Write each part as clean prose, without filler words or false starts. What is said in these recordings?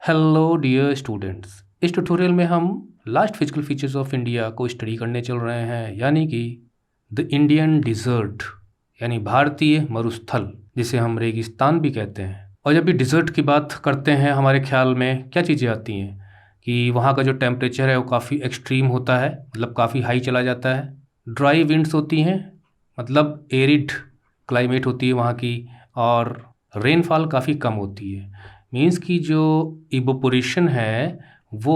Hello dear students. इस tutorial में हम last physical features of India को स्टडी करने चल रहे हैं, यानी कि द इंडियन डिज़र्ट, यानी भारतीय मरुस्थल, जिसे हम रेगिस्तान भी कहते हैं। और जब भी डिज़र्ट की बात करते हैं हमारे ख्याल में क्या चीज़ें आती हैं कि वहाँ का जो टेम्परेचर है वो काफ़ी एक्सट्रीम होता है, मतलब काफ़ी हाई चला जाता है। ड्राई विंड्स होती हैं, मतलब एरिड क्लाइमेट होती है वहाँ की, और रेनफॉल काफ़ी कम होती है। मीन्स कि जो इवोपोरेशन है वो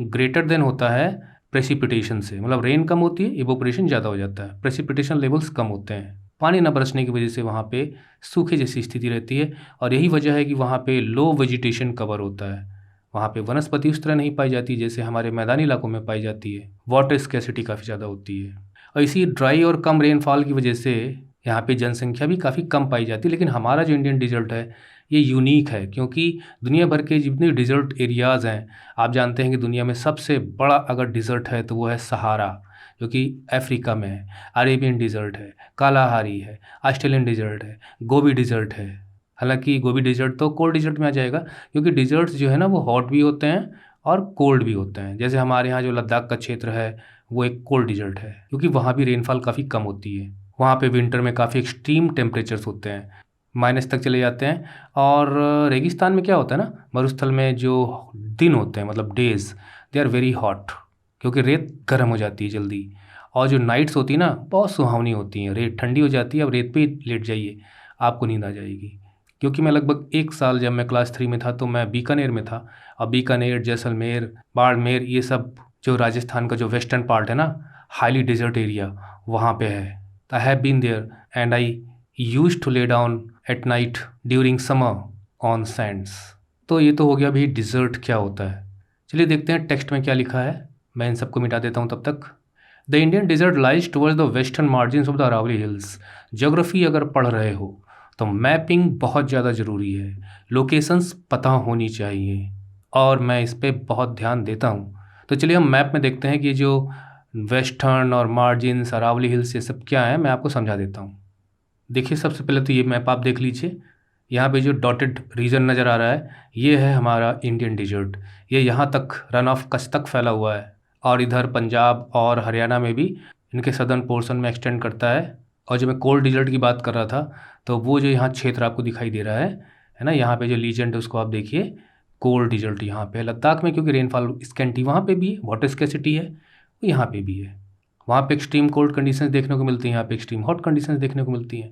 ग्रेटर देन होता है प्रेसिपिटेशन से, मतलब रेन कम होती है, इवोपोरेशन ज़्यादा हो जाता है, प्रेसिपिटेशन लेवल्स कम होते हैं। पानी न बरसने की वजह से वहाँ पे सूखे जैसी स्थिति रहती है, और यही वजह है कि वहाँ पे लो वेजिटेशन कवर होता है। वहाँ पे वनस्पति उस तरह नहीं पाई जाती जैसे हमारे मैदानी इलाकों में पाई जाती है। वाटर स्कैसिटी काफ़ी ज़्यादा होती है, और इसी ड्राई और कम रेनफॉल की वजह से यहाँ पे जनसंख्या भी काफ़ी कम पाई जाती है। लेकिन हमारा जो इंडियन डिज़र्ट है ये यूनिक है, क्योंकि दुनिया भर के जितने डिज़र्ट एरियाज़ हैं, आप जानते हैं कि दुनिया में सबसे बड़ा अगर डिज़र्ट है तो वो है सहारा, जो कि अफ्रीका में है। अरेबियन डिज़र्ट है, कालाहारी है, ऑस्ट्रेलियन डिज़र्ट है, गोबी डिज़र्ट है। हालांकि गोबी डिज़र्ट तो कोल्ड डिज़र्ट में आ जाएगा, क्योंकि डिज़र्ट्स जो है ना वो हॉट भी होते हैं और कोल्ड भी होते हैं। जैसे हमारे यहाँ जो लद्दाख का क्षेत्र है वो एक कोल्ड डिज़र्ट है, क्योंकि वहाँ भी रेनफॉल काफ़ी कम होती है। वहाँ पे विंटर में काफ़ी एक्सट्रीम टेम्परेचर्स होते हैं, माइनस तक चले जाते हैं। और रेगिस्तान में क्या होता है ना, मरुस्थल में जो दिन होते हैं, मतलब days, they are very hot, क्योंकि रेत गर्म हो जाती है जल्दी। और जो नाइट्स होती है ना बहुत सुहावनी होती हैं, रेत ठंडी हो जाती है, अब रेत पे ही लेट जाइए आपको नींद आ जाएगी। क्योंकि मैं लगभग 1 साल, जब मैं क्लास 3 में था तो मैं बीकानेर में था। और बीकानेर, जैसलमेर, बाड़मेर, ये सब जो राजस्थान का जो वेस्टर्न पार्ट है ना, हाईली डिजर्ट एरिया, वहाँ पे है। I have been there and I used to lay down at night during summer on sands. तो ये तो हो गया भाई डिज़र्ट क्या होता है। चलिए देखते हैं टेक्स्ट में क्या लिखा है। मैं इन सबको मिटा देता हूँ तब तक। The Indian desert lies towards the western margin of the Aravalli hills. Geography अगर पढ़ रहे हो तो मैपिंग बहुत ज़्यादा ज़रूरी है, लोकेशंस पता होनी चाहिए, और मैं इस पर बहुत ध्यान देता हूँ। तो चलिए हम मैप में देखते हैं कि जो वेस्टर्न और मार्जिन्स, अरावली हिल्स, ये सब क्या है, मैं आपको समझा देता हूँ। देखिए सबसे पहले तो ये मैप आप देख लीजिए। यहाँ पे जो डॉटेड रीजन नज़र आ रहा है ये है हमारा इंडियन डिजर्ट। ये यहाँ तक रन ऑफ कच्छ तक फैला हुआ है, और इधर पंजाब और हरियाणा में भी इनके सदर्न पोर्शन में एक्सटेंड करता है। और जो मैं कोल्ड डिजर्ट की बात कर रहा था, तो वो जो यहाँ क्षेत्र आपको दिखाई दे रहा है ना, यहाँ पे जो लीजेंड है उसको आप देखिए, कोल्ड डिजर्ट यहाँ पे है। लद्दाख में क्योंकि रेनफॉल स्कैंटी वहाँ पे भी है, वाटर स्कैसिटी है, वो यहाँ पे भी है। वहाँ पे एक्सट्रीम कोल्ड कंडीशंस देखने को मिलती हैं, यहाँ पे एक्सट्रीम हॉट कंडीशंस देखने को मिलती हैं।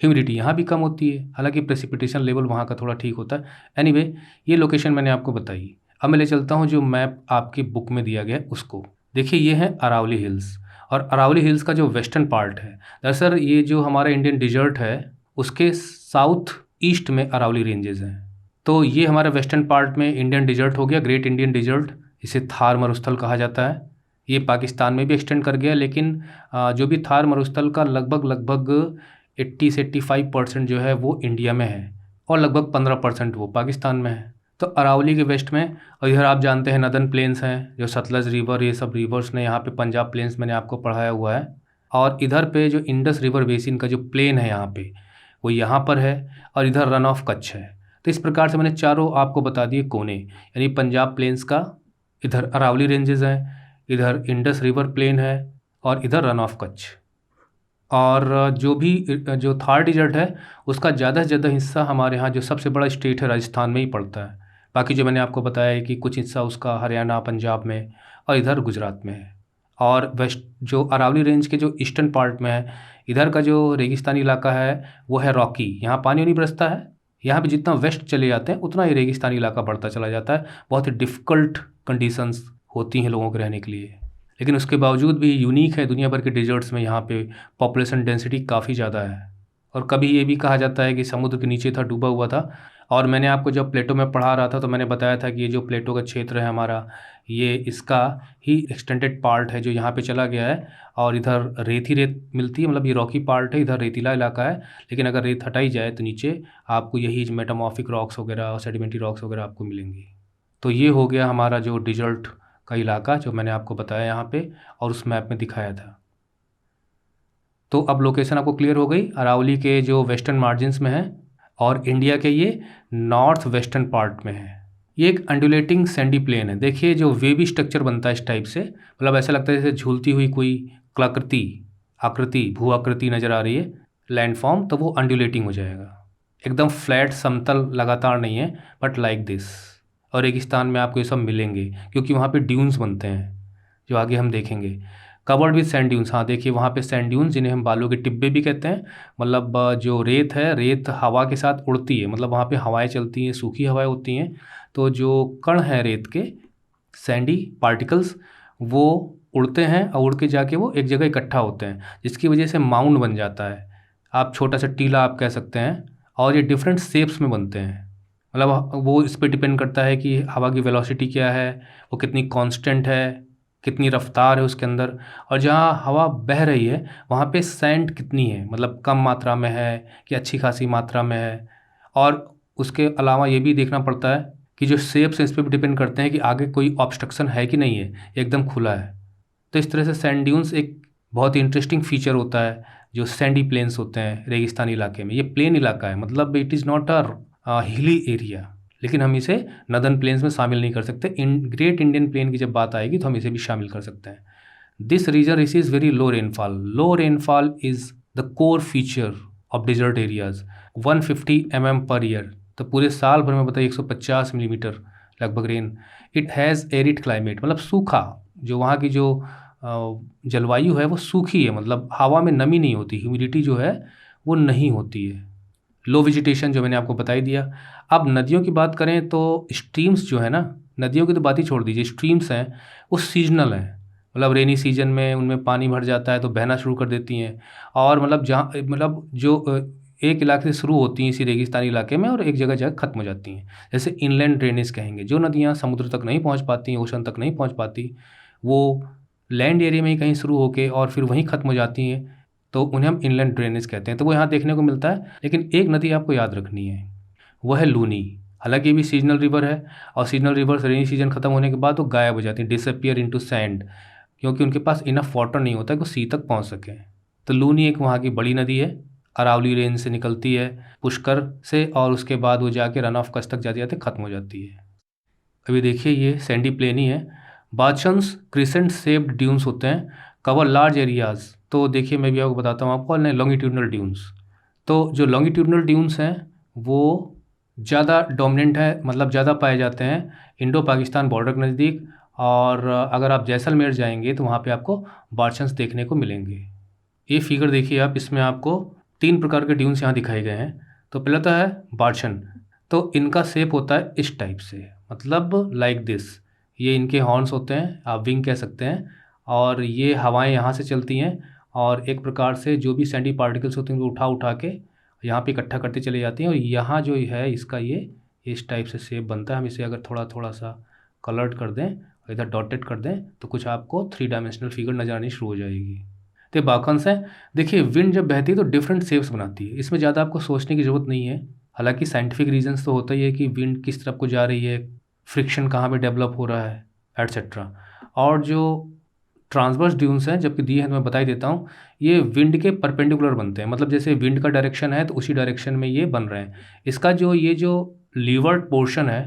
ह्यूमिडिटी यहाँ भी कम होती है, हालांकि प्रेसिपिटेशन लेवल वहाँ का थोड़ा ठीक होता है। एनीवे, ये लोकेशन मैंने आपको बताई। अब मैं ले चलता हूँ जो मैप आपकी बुक में दिया गया है उसको। देखिए ये है अरावली हिल्स, और अरावली हिल्स का जो वेस्टर्न पार्ट है, दरअसल ये जो हमारा इंडियन डिजर्ट है उसके साउथ ईस्ट में अरावली रेंजेस हैं। तो ये हमारा वेस्टर्न पार्ट में इंडियन डिजर्ट हो गया, ग्रेट इंडियन डिजर्ट, इसे थार मरुस्थल कहा जाता है। ये पाकिस्तान में भी एक्सटेंड कर गया, लेकिन जो भी थार मरुस्थल का लगभग 80 से 85% जो है वो इंडिया में है, और लगभग 15% वो पाकिस्तान में है। तो अरावली के वेस्ट में, और इधर आप जानते हैं नदन प्लेन्स हैं, जो सतलज रिवर, ये सब रिवर्स ने, यहाँ पे पंजाब प्लेन्स मैंने आपको पढ़ाया हुआ है। और इधर पे जो इंडस रिवर बेसिन का जो प्लेन है यहाँ पे, वो यहाँ पर है, और इधर रन ऑफ कच्छ है। तो इस प्रकार से मैंने चारों आपको बता दिए कोने, यानी पंजाब प्लेन्स का, इधर अरावली रेंजेस हैं, इधर इंडस रिवर प्लेन है, और इधर रन ऑफ कच्छ। और जो थार डिजर्ट है उसका ज़्यादा से ज़्यादा हिस्सा हमारे यहाँ जो सबसे बड़ा स्टेट है राजस्थान में ही पड़ता है। बाकी जो मैंने आपको बताया है कि कुछ हिस्सा उसका हरियाणा, पंजाब में, और इधर गुजरात में है। और वेस्ट जो अरावली रेंज के जो ईस्टर्न पार्ट में है, इधर का जो रेगिस्तानी इलाका है वो है रॉकी, यहाँ पानी नहीं बरसता है। यहाँ पे जितना वेस्ट चले जाते हैं उतना ही रेगिस्तानी इलाका बढ़ता चला जाता है। बहुत ही डिफ़िकल्ट कंडीशंस होती हैं लोगों के रहने के लिए, लेकिन उसके बावजूद भी यूनिक है। दुनिया भर के डिजर्ट्स में यहाँ पे पॉपुलेशन डेंसिटी काफ़ी ज़्यादा है। और कभी ये भी कहा जाता है कि समुद्र के नीचे था, डूबा हुआ था। और मैंने आपको जब प्लेटो में पढ़ा रहा था तो मैंने बताया था कि ये जो प्लेटो का क्षेत्र है हमारा, ये इसका ही एक्सटेंडेड पार्ट है जो यहाँ पे चला गया है। और इधर रेत ही रेत मिलती है, मतलब ये रॉकी पार्ट है, इधर रेतीला इलाका है। लेकिन अगर रेत हटाई जाए तो नीचे आपको यही मेटामॉर्फिक रॉक्स वगैरह और सेडिमेंट्री रॉक्स वगैरह आपको मिलेंगी। तो ये हो गया हमारा जो डिजर्ट का इलाका जो मैंने आपको बताया यहाँ पे और उस मैप में दिखाया था। तो अब लोकेशन आपको क्लियर हो गई, अरावली के जो वेस्टर्न मार्जिन्स में है, और इंडिया के ये नॉर्थ वेस्टर्न पार्ट में है। ये एक अंडुलेटिंग सैंडी प्लेन है। देखिए जो वेवी स्ट्रक्चर बनता है इस टाइप से, मतलब ऐसा लगता है जैसे झूलती हुई कोई आकृति भू आकृति नज़र आ रही है लैंडफॉर्म, तो वो अंडुलेटिंग हो जाएगा। एकदम फ्लैट समतल लगातार नहीं है, बट लाइक दिस। और रेगिस्तान में आपको ये सब मिलेंगे क्योंकि वहाँ पे ड्यून्स बनते हैं जो आगे हम देखेंगे। कवर्ड विद सैंड ड्यून्स, हाँ देखिए वहाँ पे सैंड ड्यून्स जिन्हें हम बालू के टिब्बे भी कहते हैं। मतलब जो रेत है, रेत हवा के साथ उड़ती है, मतलब वहाँ पे हवाएं चलती हैं, सूखी हवाएं होती हैं, तो जो कण हैं रेत के सैंडी पार्टिकल्स वो उड़ते हैं और उड़ के जाके वो एक जगह इकट्ठा होते हैं, जिसकी वजह से माउंड बन जाता है। आप छोटा सा टीला आप कह सकते हैं। और ये डिफरेंट शेप्स में बनते हैं, मतलब वो इस पे डिपेंड करता है कि हवा की वेलोसिटी क्या है, वो कितनी कांस्टेंट है, कितनी रफ्तार है उसके अंदर, और जहाँ हवा बह रही है वहाँ पे सैंड कितनी है, मतलब कम मात्रा में है कि अच्छी खासी मात्रा में है। और उसके अलावा ये भी देखना पड़ता है कि जो शेप्स हैं इस पर भी डिपेंड करते हैं कि आगे कोई ऑब्स्ट्रक्शन है कि नहीं है, एकदम खुला है। तो इस तरह से सैंड ड्यून्स एक बहुत ही इंटरेस्टिंग फीचर होता है जो सैंडी प्लेन्स होते हैं रेगिस्तानी इलाके में। ये प्लेन इलाका है, मतलब it is not a hilly area, लेकिन हम इसे नदर्न प्लेन्स में शामिल नहीं कर सकते। इन ग्रेट इंडियन प्लेन की जब बात आएगी तो हम इसे भी शामिल कर सकते हैं। This region receives very low rainfall. Low rainfall is the core feature of desert areas. 150 mm पर ईयर, तो पूरे साल भर में बताइए 150 मिलीमीटर लगभग rain. It has arid climate, मतलब सूखा, जो वहाँ की जो जलवायु है वो सूखी है, मतलब हवा में नमी नहीं होती, ह्यूमिडिटी जो है वो नहीं होती है। लो वेजिटेशन जो मैंने आपको बता ही दिया। अब नदियों की बात करें तो स्ट्रीम्स जो है ना, नदियों की तो बात ही छोड़ दीजिए, स्ट्रीम्स हैं वो सीजनल हैं, मतलब रेनी सीजन में उनमें पानी भर जाता है तो बहना शुरू कर देती हैं। और मतलब जहाँ मतलब जो एक इलाके से शुरू होती हैं इसी रेगिस्तानी इलाके में और एक जगह जगह ख़त्म हो जाती हैं, जैसे इनलैंड ड्रेनेज कहेंगे। जो नदियाँ समुद्र तक नहीं पहुँच पाती, ओशन तक नहीं पहुँच पाती, वो लैंड एरिया में ही कहीं शुरू होकर और फिर वहीं ख़त्म हो जाती हैं, तो उन्हें हम इनलैंड ड्रेनेज कहते हैं। तो वो यहाँ देखने को मिलता है। लेकिन एक नदी आपको याद रखनी है, वह है लूनी। हालांकि ये भी सीजनल रिवर है, और सीजनल रिवर्स रेनी सीजन ख़त्म होने के बाद वो गायब हो जाती हैं, डिसअपियर इनटू सैंड, क्योंकि उनके पास इनफ वाटर नहीं होता कि वो सी तक पहुँच सकें। तो लूनी एक वहाँ की बड़ी नदी है, अरावली रेंज से निकलती है पुष्कर से, और उसके बाद वो जाके रन ऑफ कच्छ तक जाते जाते ख़त्म हो जाती है। अभी देखिए ये सैंडी प्लेन ही है। बाचन्स क्रिसेंट शेप्ड ड्यून्स होते हैं, कवर लार्ज एरियाज़। तो देखिए मैं भी आपको बताता हूँ, आपको लॉन्गिट्यूडनल ड्यून्स। तो जो लॉन्गिट्यूडनल ड्यून्स हैं वो ज़्यादा डोमिनेंट है, मतलब ज़्यादा पाए जाते हैं इंडो पाकिस्तान बॉर्डर के नज़दीक। और अगर आप जैसलमेर जाएंगे तो वहाँ पे आपको बार्शन्स देखने को मिलेंगे। ये फिगर देखिए आप, इसमें आपको 3 प्रकार के ड्यून्स यहाँ दिखाए गए हैं। तो पहला तो है बार्शन, तो इनका शेप होता है इस टाइप से, मतलब लाइक दिस। ये इनके हॉर्न्स होते हैं, आप विंग कह सकते हैं, और ये हवाएं यहाँ से चलती हैं और एक प्रकार से जो भी सैंडी पार्टिकल्स होते हैं उनको उठा उठा के यहाँ पे इकट्ठा करते चले जाती हैं। और यहाँ जो है इसका ये इस टाइप से शेप बनता है। हम इसे अगर थोड़ा थोड़ा सा कलर्ड कर दें और इधर डॉटेड कर दें तो कुछ आपको 3 डायमेंशनल फिगर नजर आनी शुरू हो जाएगी। तो बाकन्स हैं। देखिए विंड जब बहती है तो डिफरेंट शेप्स बनाती है, इसमें ज़्यादा आपको सोचने की ज़रूरत नहीं है। हालांकि साइंटिफिक रीजंस तो होता ही है कि विंड किस तरफ को जा रही है, फ्रिक्शन कहाँ पे डेवलप हो रहा है, एट्सेट्रा। और जो ट्रांसवर्स ड्यून्स हैं जबकि दिए हैं तो मैं बता ही देता हूँ, ये विंड के परपेंडिकुलर बनते हैं, मतलब जैसे विंड का डायरेक्शन है तो उसी डायरेक्शन में ये बन रहे हैं। इसका जो ये जो लीवर्ड पोर्शन है,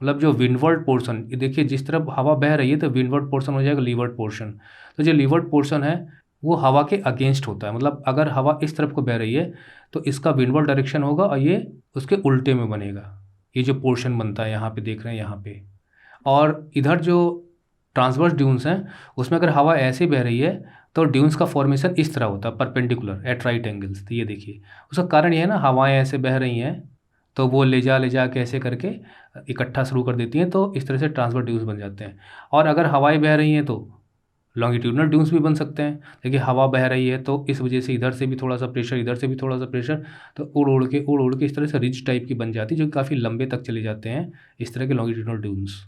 मतलब जो विंडवर्ड पोर्शन, ये देखिए जिस तरफ हवा बह रही है तो विंडवर्ड पोर्शन हो जाएगा लीवर्ड पोर्शन। तो जो लीवर्ड पोर्शन है वो हवा के अगेंस्ट होता है, मतलब अगर हवा इस तरफ को बह रही है तो इसका विंडवर्ड डायरेक्शन होगा और ये उसके उल्टे में बनेगा। ये जो पोर्शन बनता है यहाँ पे देख रहे हैं यहाँ पे। और इधर जो ट्रांसवर्स ड्यून्स हैं उसमें अगर हवा ऐसे बह रही है तो ड्यून्स का फॉर्मेशन इस तरह होता है, परपेंडिकुलर एट राइट एंगल्स। तो ये देखिए उसका कारण ये है ना, हवाएं ऐसे बह रही हैं तो वो ले जा के ऐसे करके इकट्ठा शुरू कर देती हैं, तो इस तरह से ट्रांसवर्स ड्यून्स बन जाते हैं। और अगर हवाएं बह रही हैं तो लॉन्गिट्यूडनल ड्यून्स भी बन सकते हैं। देखिए हवा बह रही है तो इस वजह से इधर से भी थोड़ा सा प्रेशर, इधर से भी थोड़ा सा प्रेशर, तो उड़ उड़ के इस तरह से रिज टाइप की बन जाती है जो काफ़ी लंबे तक चले जाते हैं इस तरह के लॉन्गिट्यूडनल ड्यून्स।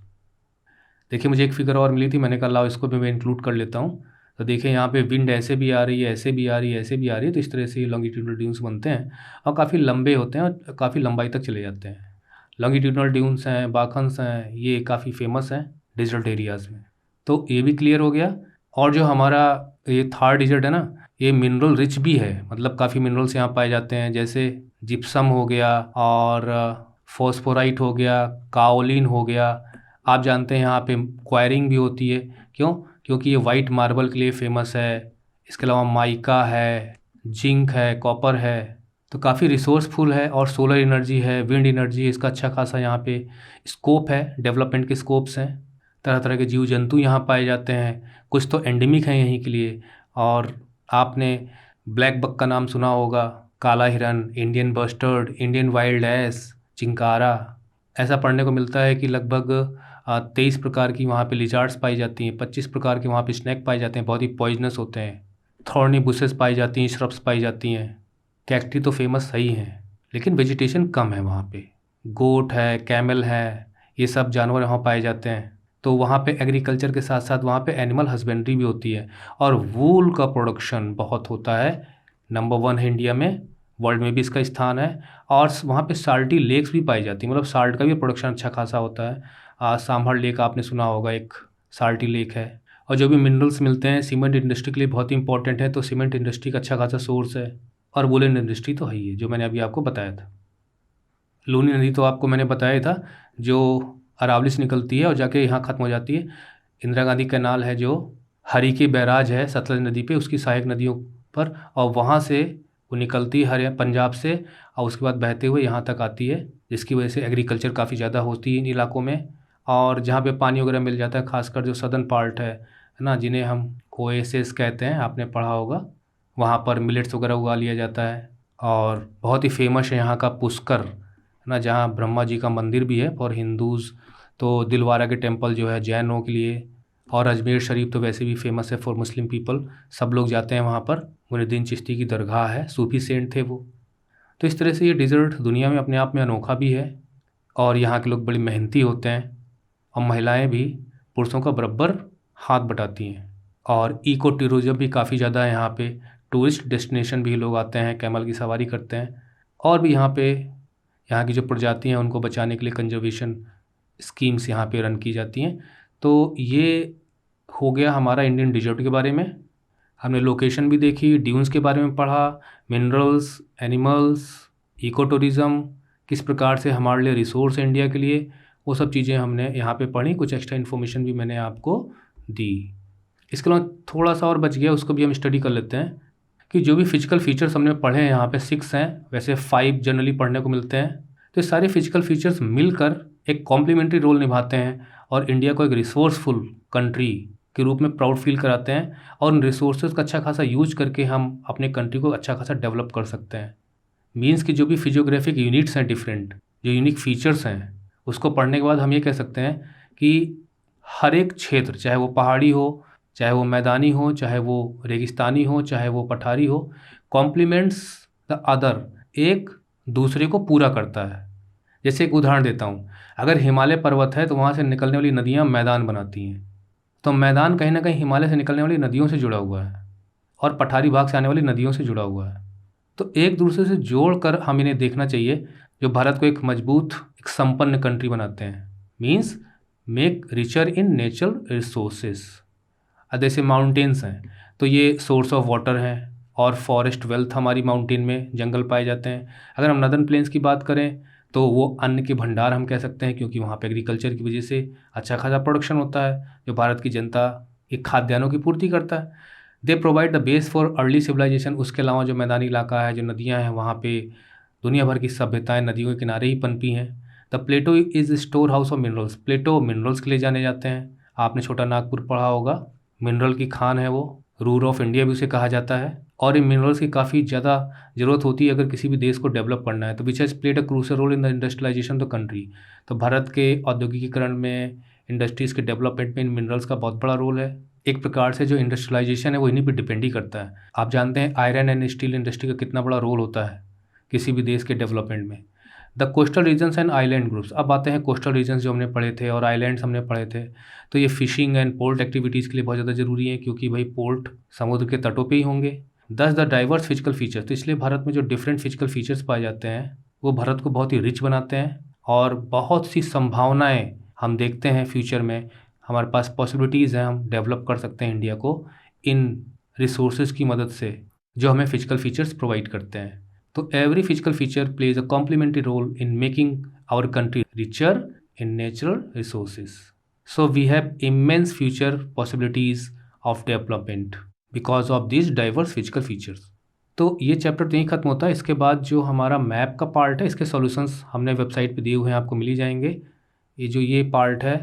देखिए मुझे एक फिगर और मिली थी, मैंने कहा लाओ इसको भी मैं इंक्लूड कर लेता हूँ। तो देखिए यहाँ पे विंड ऐसे भी आ रही है, ऐसे भी आ रही है, ऐसे भी आ रही है, तो इस तरह से ये लॉन्गिट्यूडनल ड्यून्स बनते हैं और काफ़ी लंबे होते हैं और काफ़ी लंबाई तक चले जाते हैं। लॉन्गिट्यूडनल ड्यून्स हैं, बाखन्स हैं, ये काफ़ी फेमस हैं डिजर्ट एरियाज़ में। तो ये भी क्लियर हो गया। और जो हमारा ये थार डिजर्ट है ना, ये मिनरल रिच भी है, मतलब काफ़ी मिनरल्स यहाँ पाए जाते हैं, जैसे जिप्सम हो गया और फॉस्फोराइट हो गया, काओलिन हो गया। आप जानते हैं यहाँ पे क्वायरिंग भी होती है, क्यों? क्योंकि ये वाइट मार्बल के लिए फेमस है। इसके अलावा माइका है, जिंक है, कॉपर है, तो काफ़ी रिसोर्सफुल है। और सोलर एनर्जी है, विंड एनर्जी, इसका अच्छा खासा यहाँ पे स्कोप है, डेवलपमेंट के स्कोप्स हैं। तरह तरह के जीव जंतु यहाँ पाए जाते हैं, कुछ तो एंडेमिक हैं यहीं के लिए। और आपने ब्लैक बक का नाम सुना होगा, काला हिरन, Indian bustard, Indian wild ass, chinkara. ऐसा पढ़ने को मिलता है कि लगभग 23 प्रकार की वहाँ पे लिजार्ड्स पाई जाती हैं, 25 प्रकार के वहाँ पे स्नैक पाए जाते हैं, बहुत ही पॉइजनस होते हैं। थॉर्नी बुशेस पाई जाती हैं, श्रब्स पाई जाती हैं। कैक्टी तो फेमस सही हैं, लेकिन वेजिटेशन कम है वहाँ पे। गोट है, कैमल है, ये सब जानवर वहाँ पाए जाते हैं। तो वहाँ पे एग्रीकल्चर के साथ साथ वहाँ पे एनिमल हस्बेंड्री भी होती है, और वूल का प्रोडक्शन बहुत होता है। नंबर 1 है इंडिया में, वर्ल्ड में भी इसका स्थान है। और वहाँ पे साल्टी लेक्स भी पाई जाती हैं, मतलब साल्ट का भी प्रोडक्शन अच्छा खासा होता है। सांभर लेक आपने सुना होगा, एक साल्टी लेक है। और जो भी मिनरल्स मिलते हैं सीमेंट इंडस्ट्री के लिए बहुत ही इंपॉर्टेंट है, तो सीमेंट इंडस्ट्री का अच्छा खासा सोर्स है। और वुलन इंडस्ट्री तो है ही है, जो मैंने अभी आपको बताया था। लूनी नदी तो आपको मैंने बताया था, जो अरावली से निकलती है और जाके यहाँ ख़त्म हो जाती है। इंदिरा गांधी कैनाल है जो हरिकी बैराज है सतलज नदी पे, उसकी सहायक नदियों पर, और वहाँ से वो निकलती है हरियाणा पंजाब से, और उसके बाद बहते हुए यहाँ तक आती है, जिसकी वजह से एग्रीकल्चर काफ़ी ज़्यादा होती है इन इलाकों में। और जहाँ पे पानी वगैरह मिल जाता है, खासकर जो सदर्न पार्ट है ना, जिन्हें हम ओएसिस कहते हैं, आपने पढ़ा होगा, वहाँ पर मिलेट्स वगैरह उगा लिया जाता है। और बहुत ही फेमस है यहाँ का पुष्कर, है ना, जहाँ ब्रह्मा जी का मंदिर भी है फॉर हिंदूज़। तो दिलवारा के टेम्पल जो है जैनों के लिए, और अजमेर शरीफ तो वैसे भी फेमस है फॉर मुस्लिम पीपल, सब लोग जाते हैं वहाँ पर। मुइनुद्दीन चिश्ती की दरगाह है, सूफी सेंट थे वो। तो इस तरह से ये डिज़र्ट दुनिया में अपने आप में अनोखा भी है, और यहाँ के लोग बड़ी मेहनती होते हैं, और महिलाएं भी पुरुषों का बराबर हाथ बटाती हैं। और इको टूरिज़्म भी काफ़ी ज़्यादा है यहाँ पे, टूरिस्ट डेस्टिनेशन भी लोग आते हैं, कैमल की सवारी करते हैं। और भी यहाँ पे यहाँ की जो प्रजाति हैं उनको बचाने के लिए कंजर्वेशन स्कीम्स यहाँ पे रन की जाती हैं। तो ये हो गया हमारा इंडियन डिजर्ट के बारे में। हमने लोकेशन भी देखी, ड्यून्स के बारे में पढ़ा, मिनरल्स, एनिमल्स, इको टूरिज़्म, किस प्रकार से हमारे लिए रिसोर्स है इंडिया के लिए, वो सब चीज़ें हमने यहाँ पे पढ़ी। कुछ एक्स्ट्रा इन्फॉर्मेशन भी मैंने आपको दी। इसके अलावा थोड़ा सा और बच गया, उसको भी हम स्टडी कर लेते हैं कि जो भी फिजिकल फीचर्स हमने पढ़े हैं, यहाँ पे 6 हैं, वैसे 5 जनरली पढ़ने को मिलते हैं। तो ये सारे फिजिकल फीचर्स मिलकर एक कॉम्प्लीमेंट्री रोल निभाते हैं और इंडिया को एक रिसोर्सफुल कंट्री के रूप में प्राउड फील कराते हैं। और उन रिसोर्सेज का अच्छा खासा यूज करके हम अपने कंट्री को अच्छा खासा डेवलप कर सकते हैं। मीन्स कि जो भी फिजियोग्राफिक यूनिट्स हैं डिफरेंट, जो यूनिक फीचर्स हैं, उसको पढ़ने के बाद हम ये कह सकते हैं कि हर एक क्षेत्र, चाहे वो पहाड़ी हो, चाहे वो मैदानी हो, चाहे वो रेगिस्तानी हो, चाहे वो पठारी हो, कॉम्प्लीमेंट्स द अदर, एक दूसरे को पूरा करता है। जैसे एक उदाहरण देता हूँ, अगर हिमालय पर्वत है तो वहाँ से निकलने वाली नदियाँ मैदान बनाती हैं, तो मैदान कहीं ना कहीं हिमालय से निकलने वाली नदियों से जुड़ा हुआ है, और पठारी भाग से आने वाली नदियों से जुड़ा हुआ है। तो एक दूसरे से जोड़ कर हम इन्हें देखना चाहिए, जो भारत को एक मजबूत, एक संपन्न कंट्री बनाते हैं। Means make richer in natural resources. जैसे माउंटेन्स हैं तो ये सोर्स ऑफ वाटर हैं, और फॉरेस्ट वेल्थ हमारी माउंटेन में जंगल पाए जाते हैं। अगर हम नदर्न प्लेन्स की बात करें तो वो अन्न के भंडार हम कह सकते हैं, क्योंकि वहाँ पे एग्रीकल्चर की वजह से अच्छा खासा प्रोडक्शन होता है, जो भारत की जनता के खाद्यान्नों की पूर्ति करता है। They provide the base for early civilisation. उसके अलावा जो मैदानी इलाका है, जो नदियाँ हैं, वहाँ पे दुनिया भर की सभ्यताएँ नदियों के किनारे ही पनपी हैं। The plateau is storehouse of minerals. Plateau minerals के लिए जाने जाते हैं, आपने छोटा नागपुर पढ़ा होगा, मिनरल की खान है वो, रूर ऑफ इंडिया भी उसे कहा जाता है। और इन मिनरल्स की काफ़ी ज़्यादा ज़रूरत होती है अगर किसी भी देश को डेवलप करना है, तो which has played a crucial role in the industrialisation the country. तो भारत के औद्योगिकीकरण में, इंडस्ट्रीज़ के डेवलपमेंट में इन मिनरल्स का बहुत बड़ा रोल है। एक प्रकार से जो इंडस्ट्रियलाइजेशन है वो इन्हीं पर डिपेंड ही करता है। आप जानते हैं आयरन एंड स्टील इंडस्ट्री का कितना बड़ा रोल होता है किसी भी देश के डेवलपमेंट में। The coastal regions and island groups. अब आते हैं कोस्टल रीजन्स जो हमने पढ़े थे, और आइलैंड्स हमने पढ़े थे। तो ये फिशिंग एंड पोर्ट एक्टिविटीज़ के लिए बहुत ज़्यादा ज़रूरी है, क्योंकि भाई पोर्ट समुद्र के तटों पे ही होंगे। दस द डाइवर्स फिजिकल फीचर्स। तो इसलिए भारत में जो डिफरेंट फिजिकल फीचर्स पाए जाते हैं वो भारत को बहुत ही रिच बनाते हैं, और बहुत सी संभावनाएँ हम देखते हैं फ्यूचर में। हमारे पास पॉसिबिलिटीज़ हैं, हम डेवलप कर सकते हैं इंडिया को इन रिसोर्सेज की मदद से, जो हमें फिजिकल फीचर्स प्रोवाइड करते हैं। तो every physical feature plays a complementary role in making our country richer in natural resources. So we have immense future possibilities of development because of this diverse physical features. तो ये chapter तो यहीं ख़त्म होता है. इसके बाद जो हमारा मैप का पार्ट है, इसके सॉल्यूशंस हमने वेबसाइट पे दिए हुए हैं, आपको मिल ही जाएंगे. ये पार्ट है,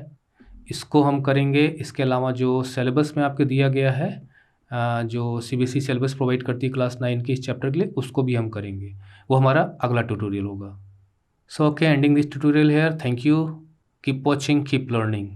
इसको हम करेंगे. इसके अलावा जो सिलेबस में आपके दिया गया है, जो सीबीएसई सिलेबस प्रोवाइड करती है क्लास 9 के इस चैप्टर के लिए, उसको भी हम करेंगे. वो हमारा अगला ट्यूटोरियल होगा. So okay, ending this tutorial here. Thank you. Keep watching, keep learning.